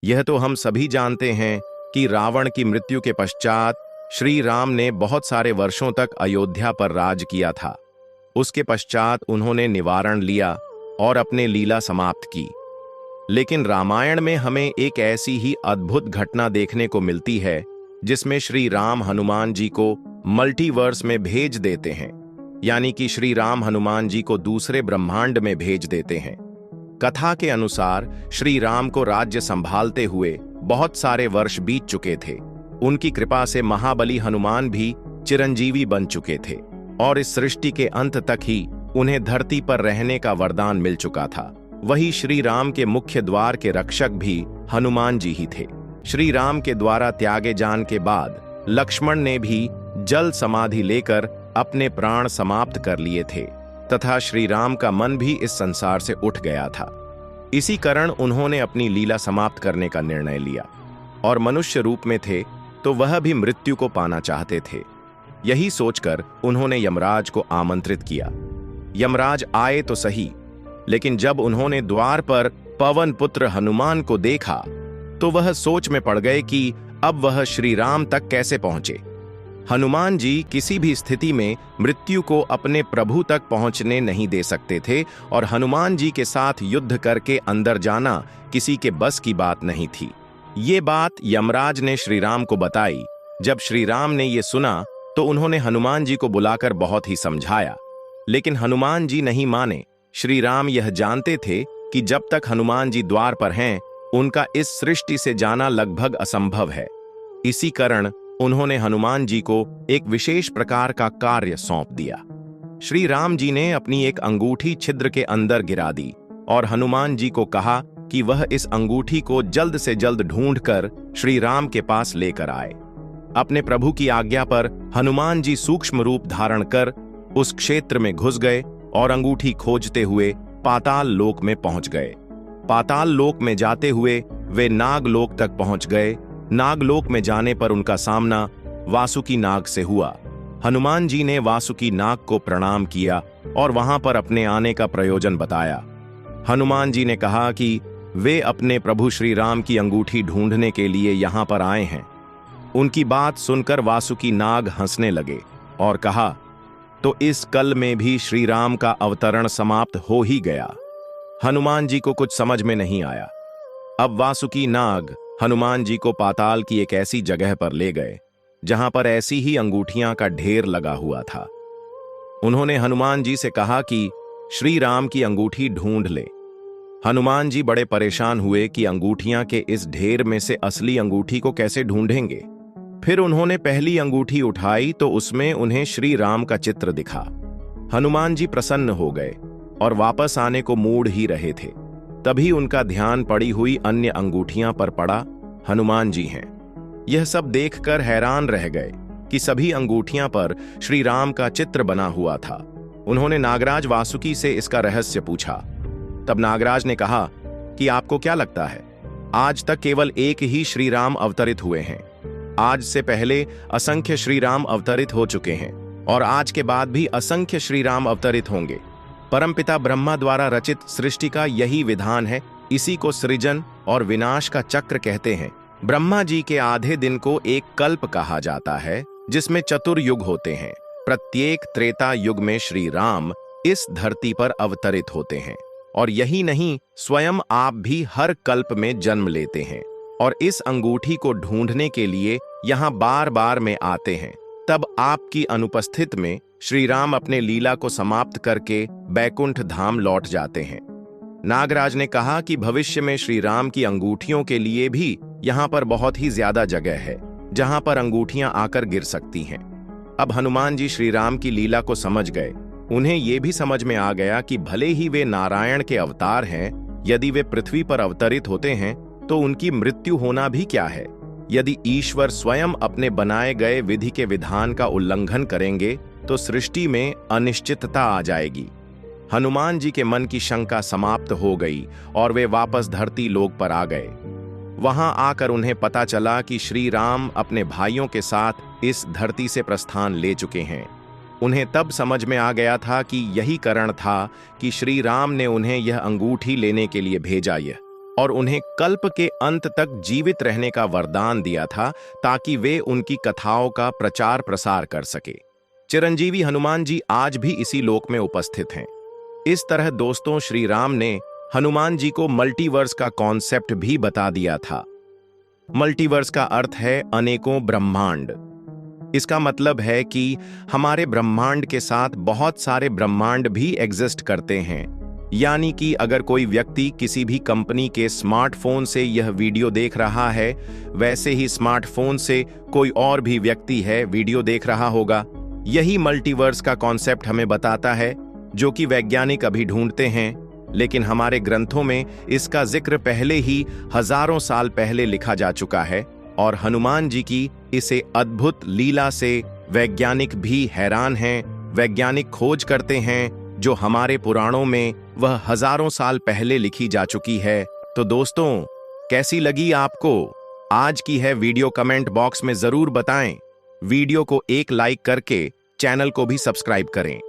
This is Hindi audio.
यह तो हम सभी जानते हैं कि रावण की मृत्यु के पश्चात श्री राम ने बहुत सारे वर्षों तक अयोध्या पर राज किया था। उसके पश्चात उन्होंने निवारण लिया और अपने लीला समाप्त की। लेकिन रामायण में हमें एक ऐसी ही अद्भुत घटना देखने को मिलती है जिसमें श्री राम हनुमान जी को मल्टीवर्स में भेज देते हैं, यानी कि श्री राम हनुमान जी को दूसरे ब्रह्मांड में भेज देते हैं। कथा के अनुसार श्री राम को राज्य संभालते हुए बहुत सारे वर्ष बीत चुके थे। उनकी कृपा से महाबली हनुमान भी चिरंजीवी बन चुके थे और इस सृष्टि के अंत तक ही उन्हें धरती पर रहने का वरदान मिल चुका था। वही श्री राम के मुख्य द्वार के रक्षक भी हनुमान जी ही थे। श्री राम के द्वारा त्यागे जान के बाद लक्ष्मण ने भी जल समाधि लेकर अपने प्राण समाप्त कर लिए थे तथा श्री राम का मन भी इस संसार से उठ गया था। इसी कारण उन्होंने अपनी लीला समाप्त करने का निर्णय लिया और मनुष्य रूप में थे तो वह भी मृत्यु को पाना चाहते थे। यही सोचकर उन्होंने यमराज को आमंत्रित किया। यमराज आए तो सही, लेकिन जब उन्होंने द्वार पर पवन पुत्र हनुमान को देखा तो वह सोच में पड़ गए कि अब वह श्री राम तक कैसे पहुंचे। हनुमान जी किसी भी स्थिति में मृत्यु को अपने प्रभु तक पहुंचने नहीं दे सकते थे और हनुमान जी के साथ युद्ध करके अंदर जाना किसी के बस की बात नहीं थी। ये बात यमराज ने श्री राम को बताई। जब श्री राम ने ये सुना तो उन्होंने हनुमान जी को बुलाकर बहुत ही समझाया, लेकिन हनुमान जी नहीं माने। श्री राम यह जानते थे कि जब तक हनुमान जी द्वार पर हैं, उनका इस सृष्टि से जाना लगभग असंभव है। इसी कारण उन्होंने हनुमान जी को एक विशेष प्रकार का कार्य सौंप दिया। श्री राम जी ने अपनी एक अंगूठी छिद्र के अंदर गिरा दी और हनुमान जी को कहा कि वह इस अंगूठी को जल्द से जल्द ढूंढकर श्री राम के पास लेकर आए। अपने प्रभु की आज्ञा पर हनुमान जी सूक्ष्म रूप धारण कर उस क्षेत्र में घुस गए और अंगूठी खोजते हुए पाताल लोक में पहुंच गए। पाताल लोक में जाते हुए वे नागलोक तक पहुंच गए। नागलोक में जाने पर उनका सामना वासुकी नाग से हुआ। हनुमान जी ने वासुकी नाग को प्रणाम किया और वहां पर अपने आने का प्रयोजन बताया। हनुमान जी ने कहा कि वे अपने प्रभु श्री राम की अंगूठी ढूंढने के लिए यहां पर आए हैं। उनकी बात सुनकर वासुकी नाग हंसने लगे और कहा, तो इस कल में भी श्री राम का अवतरण समाप्त हो ही गया। हनुमान जी को कुछ समझ में नहीं आया। अब वासुकी नाग हनुमान जी को पाताल की एक ऐसी जगह पर ले गए जहां पर ऐसी ही अंगूठियां का ढेर लगा हुआ था। उन्होंने हनुमान जी से कहा कि श्री राम की अंगूठी ढूंढ ले। हनुमान जी बड़े परेशान हुए कि अंगूठियां के इस ढेर में से असली अंगूठी को कैसे ढूंढेंगे। फिर उन्होंने पहली अंगूठी उठाई तो उसमें उन्हें श्री राम का चित्र दिखा। हनुमान जी प्रसन्न हो गए और वापस आने को मूड ही रहे थे। तभी उनका ध्यान पड़ी हुई अन्य अंगूठियां पर पड़ा। हनुमान जी हैं। यह सब देखकर हैरान रह गए कि सभी अंगूठियां पर श्री राम का चित्र बना हुआ था। उन्होंने नागराज वासुकी से इसका रहस्य पूछा। तब नागराज ने कहा कि आपको क्या लगता है, आज तक केवल एक ही श्री राम अवतरित हुए हैं। आज से पहले असंख्य श्री राम अवतरित हो चुके हैं और आज के बाद भी असंख्य श्री राम अवतरित होंगे। परमपिता ब्रह्मा द्वारा रचित सृष्टि का यही विधान है। इसी को सृजन और विनाश का चक्र कहते हैं। ब्रह्मा जी के आधे दिन को एक कल्प कहा जाता है, जिसमें चतुर्युग होते हैं। प्रत्येक त्रेता युग में श्री राम इस धरती पर अवतरित होते हैं और यही नहीं, स्वयं आप भी हर कल्प में जन्म लेते हैं और इस अंगूठी को ढूंढने के लिए यहाँ बार बार में आते हैं। तब आपकी अनुपस्थित में श्री राम अपने लीला को समाप्त करके बैकुंठ धाम लौट जाते हैं। नागराज ने कहा कि भविष्य में श्री राम की अंगूठियों के लिए भी यहाँ पर बहुत ही ज्यादा जगह है जहाँ पर अंगूठियां आकर गिर सकती हैं। अब हनुमान जी श्री राम की लीला को समझ गए। उन्हें यह भी समझ में आ गया कि भले ही वे नारायण के अवतार हैं, यदि वे पृथ्वी पर अवतरित होते हैं तो उनकी मृत्यु होना भी क्या है। यदि ईश्वर स्वयं अपने बनाए गए विधि के विधान का उल्लंघन करेंगे तो सृष्टि में अनिश्चितता आ जाएगी। हनुमान जी के मन की शंका समाप्त हो गई और वे वापस धरती लोक पर आ गए। वहां आकर उन्हें पता चला कि श्री राम अपने भाइयों के साथ इस धरती से प्रस्थान ले चुके हैं। उन्हें तब समझ में आ गया था कि यही कारण था कि श्री राम ने उन्हें यह अंगूठी लेने के लिए भेजा। और उन्हें कल्प के अंत तक जीवित रहने का वरदान दिया था ताकि वे उनकी कथाओं का प्रचार प्रसार कर सके। चिरंजीवी हनुमान जी आज भी इसी लोक में उपस्थित हैं। इस तरह दोस्तों, श्री राम ने हनुमान जी को मल्टीवर्स का कॉन्सेप्ट भी बता दिया था। मल्टीवर्स का अर्थ है अनेकों ब्रह्मांड। इसका मतलब है कि हमारे ब्रह्मांड के साथ बहुत सारे ब्रह्मांड भी एग्जिस्ट करते हैं। यानी कि अगर कोई व्यक्ति किसी भी कंपनी के स्मार्टफोन से यह वीडियो देख रहा है, वैसे ही स्मार्टफोन से कोई और भी व्यक्ति है वीडियो देख रहा होगा। यही मल्टीवर्स का कॉन्सेप्ट हमें बताता है, जो कि वैज्ञानिक अभी ढूंढते हैं, लेकिन हमारे ग्रंथों में इसका जिक्र पहले ही हजारों साल पहले लिखा जा चुका है। और हनुमान जी की इसे अद्भुत लीला से वैज्ञानिक भी हैरान हैं। वैज्ञानिक खोज करते हैं जो हमारे पुराणों में वह हजारों साल पहले लिखी जा चुकी है। तो दोस्तों, कैसी लगी आपको आज की है वीडियो? कमेंट बॉक्स में जरूर बताएं। वीडियो को एक लाइक करके चैनल को भी सब्सक्राइब करें।